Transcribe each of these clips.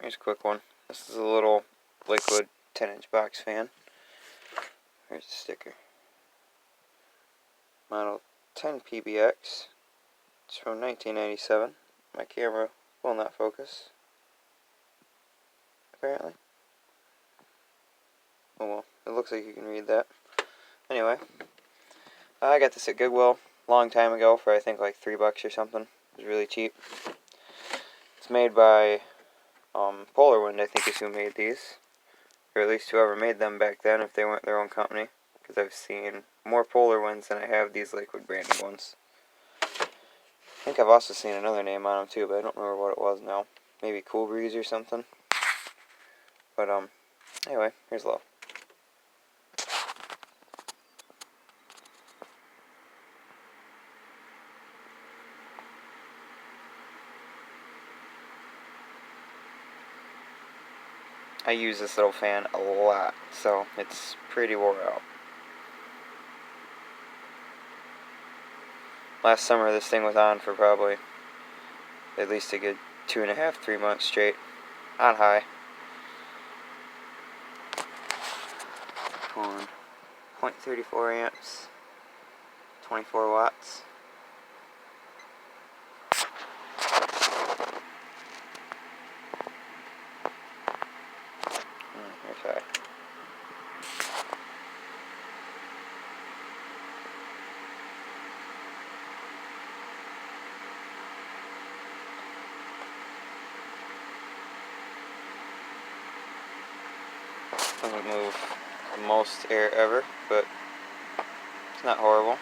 here's a quick one. This is a little Lakewood 10-inch box fan. Here's the sticker. Model 10 PBX. It's from 1997. My camera will not focus, apparently. Oh well, it looks like you can read that. Anyway, I got this at Goodwill a long time ago for I think like $3 or something. It was really cheap. It's made by Polar Wind, I think is who made these. Or at least whoever made them back then, if they weren't their own company. Because I've seen more Polar Winds than I have these Lakewood branded ones. I think I've also seen another name on them too, but I don't remember what it was now. Maybe Cool Breeze or something. But anyway, here's love. I use this little fan a lot, so it's pretty wore out. Last summer this thing was on for probably at least a good 2.5, 3 months straight, on high. On 0.34 amps, 24 watts. Here's high. Doesn't move the most air ever, but it's not horrible,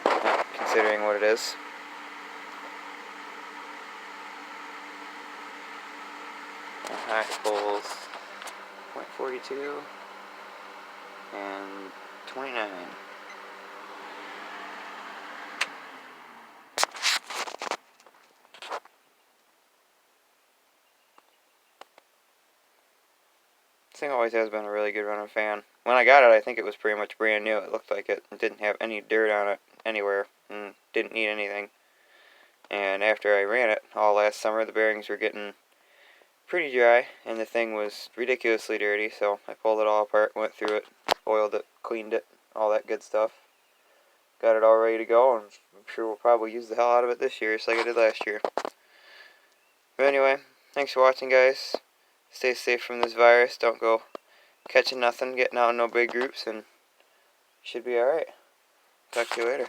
not considering what it is. And high pulls 0.42 and 29. This thing always has been a really good running fan. When I got it, I think it was pretty much brand new. It looked like it didn't have any dirt on it anywhere and didn't need anything. And after I ran it all last summer, the bearings were getting pretty dry and the thing was ridiculously dirty, so I pulled it all apart, went through it, oiled it, cleaned it, all that good stuff. Got it all ready to go, and I'm sure we'll probably use the hell out of it this year, just like I did last year. But anyway, thanks for watching, guys. Stay safe from this virus. Don't go catching nothing, getting out in no big groups, and you should be alright. Talk to you later.